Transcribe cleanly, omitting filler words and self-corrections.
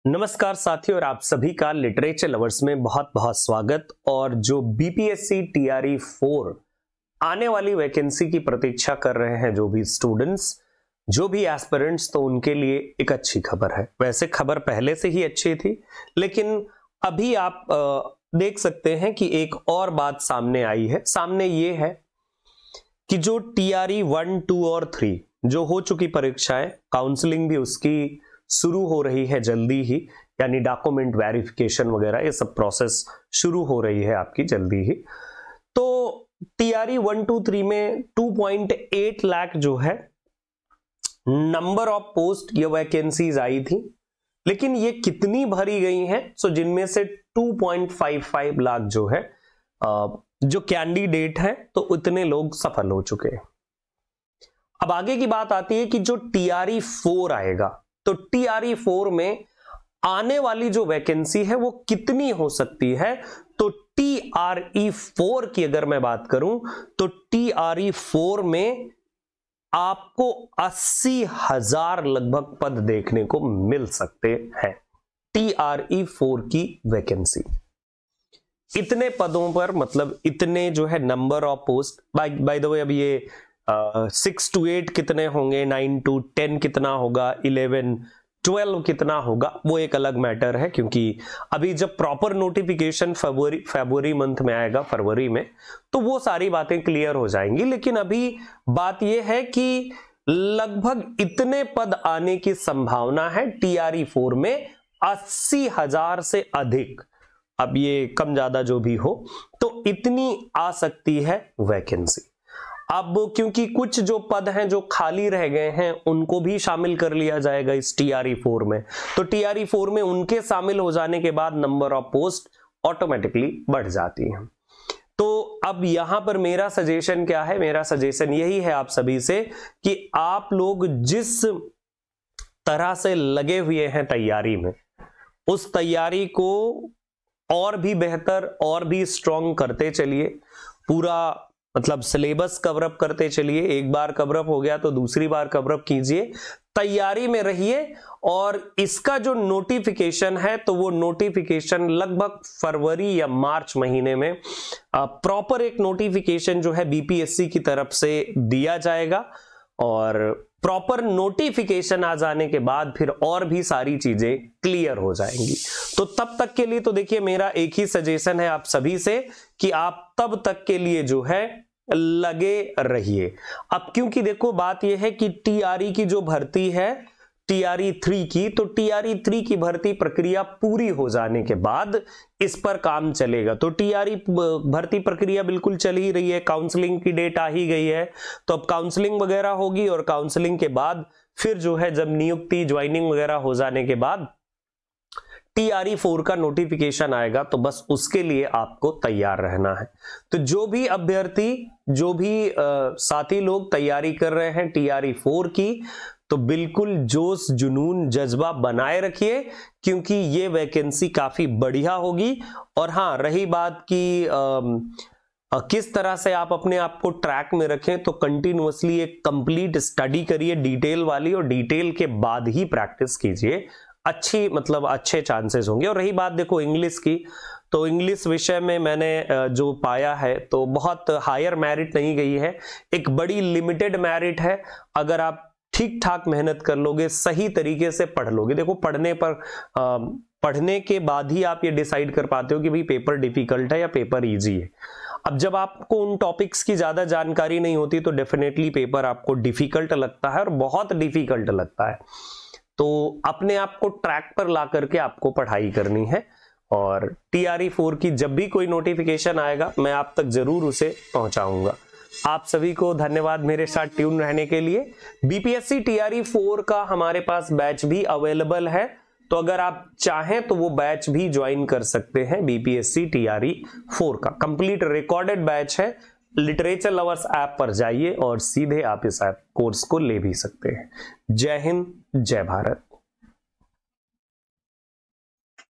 नमस्कार साथियों, और आप सभी का लिटरेचर लवर्स में बहुत बहुत स्वागत। और जो बीपीएससी टीआरई 4 आने वाली वैकेंसी की प्रतीक्षा कर रहे हैं जो भी स्टूडेंट्स, जो भी एस्पिरेंट्स, तो उनके लिए एक अच्छी खबर है। वैसे खबर पहले से ही अच्छी थी, लेकिन अभी आप देख सकते हैं कि एक और बात सामने आई है। सामने ये है कि जो टीआरई 1, 2 और 3 जो हो चुकी परीक्षाएं, काउंसलिंग भी उसकी शुरू हो रही है जल्दी ही, यानी डॉक्यूमेंट वेरिफिकेशन वगैरह ये सब प्रोसेस शुरू हो रही है आपकी जल्दी ही। तो टीआरई 1, 2, 3 में 2.8 लाख जो है नंबर ऑफ पोस्ट ये वैकेंसीज आई थी, लेकिन ये कितनी भरी गई हैं? सो जिनमें से 2.55 लाख जो है जो कैंडिडेट है, तो उतने लोग सफल हो चुके हैं। अब आगे की बात आती है कि जो टीआरई 4 आएगा, तो टीआरई 4 में आने वाली जो वैकेंसी है वो कितनी हो सकती है। तो टीआरई 4 की अगर मैं बात करूं तो टीआरई 4 में आपको 80,000 लगभग पद देखने को मिल सकते हैं। टीआरई 4 की वैकेंसी इतने पदों पर, मतलब इतने जो है number of post. By the way, अब ये 6 to 8 कितने होंगे, 9 to 10 कितना होगा, 11, 12 कितना होगा, वो एक अलग मैटर है, क्योंकि अभी जब प्रॉपर नोटिफिकेशन फरवरी मंथ में आएगा, फरवरी में, तो वो सारी बातें क्लियर हो जाएंगी। लेकिन अभी बात ये है कि लगभग इतने पद आने की संभावना है टीआरई 4 में, 80,000 से अधिक। अब ये कम ज्यादा जो भी हो, तो इतनी आ सकती है वैकेंसी। अब क्योंकि कुछ जो पद हैं जो खाली रह गए हैं, उनको भी शामिल कर लिया जाएगा इस टीआरई 4 में, तो टीआरई 4 में उनके शामिल हो जाने के बाद नंबर ऑफ पोस्ट ऑटोमेटिकली बढ़ जाती हैं। तो अब यहां पर मेरा सजेशन क्या है? मेरा सजेशन यही है आप सभी से कि आप लोग जिस तरह से लगे हुए हैं तैयारी में, उस तैयारी को और भी बेहतर और भी स्ट्रॉन्ग करते चलिए। पूरा मतलब सिलेबस कवरअप करते चलिए। एक बार कवरअप हो गया तो दूसरी बार कवरअप कीजिए, तैयारी में रहिए। और इसका जो नोटिफिकेशन है, तो वो नोटिफिकेशन लगभग फरवरी या मार्च महीने में प्रॉपर एक नोटिफिकेशन जो है बीपीएससी की तरफ से दिया जाएगा। और प्रॉपर नोटिफिकेशन आ जाने के बाद फिर और भी सारी चीजें क्लियर हो जाएंगी। तो तब तक के लिए तो देखिए, मेरा एक ही सजेशन है आप सभी से कि आप तब तक के लिए जो है लगे रहिए। अब क्योंकि देखो बात यह है कि टीआरई की जो भर्ती है टीआरई 3 की, तो टीआरई 3 की भर्ती प्रक्रिया पूरी हो जाने के बाद इस पर काम चलेगा। तो टीआरई भर्ती प्रक्रिया बिल्कुल चल ही रही है, काउंसलिंग की डेट आ ही गई है, तो अब काउंसलिंग वगैरह होगी, और काउंसलिंग के बाद फिर जो है जब नियुक्ति ज्वाइनिंग वगैरह हो जाने के बाद टीआरई 4 का नोटिफिकेशन आएगा, तो बस उसके लिए आपको तैयार रहना है। तो जो भी अभ्यर्थी, जो भी साथी लोग तैयारी कर रहे हैं टीआरई 4 की, तो बिल्कुल जोश, जुनून, जज्बा बनाए रखिए, क्योंकि ये वैकेंसी काफी बढ़िया होगी। और हाँ, रही बात कि किस तरह से आप अपने आप को ट्रैक में रखें, तो कंटिन्यूअसली एक कंप्लीट स्टडी करिए डिटेल वाली, और डिटेल के बाद ही प्रैक्टिस कीजिए। अच्छे चांसेस होंगे। और रही बात देखो इंग्लिश की, तो इंग्लिश विषय में मैंने जो पाया है, तो बहुत हायर मेरिट नहीं गई है, एक बड़ी लिमिटेड मेरिट है। अगर आप ठीक ठाक मेहनत कर लोगे, सही तरीके से पढ़ लोगे, देखो पढ़ने के बाद ही आप ये डिसाइड कर पाते हो कि भाई पेपर डिफिकल्ट है या पेपर इजी है। अब जब आपको उन टॉपिक्स की ज्यादा जानकारी नहीं होती, तो डेफिनेटली पेपर आपको डिफिकल्ट लगता है, और बहुत डिफिकल्ट लगता है। तो अपने आप को ट्रैक पर ला करके आपको पढ़ाई करनी है। और टीआरई 4 की जब भी कोई नोटिफिकेशन आएगा, मैं आप तक जरूर उसे पहुंचाऊंगा। आप सभी को धन्यवाद मेरे साथ ट्यून रहने के लिए। बीपीएससी टीआरई 4 का हमारे पास बैच भी अवेलेबल है, तो अगर आप चाहें तो वो बैच भी ज्वाइन कर सकते हैं। बीपीएससी टीआरई 4 का कंप्लीट रिकॉर्डेड बैच है। लिटरेचर लवर्स ऐप पर जाइए और सीधे आप इस ऐप कोर्स को ले भी सकते हैं। जय हिंद, जय भारत।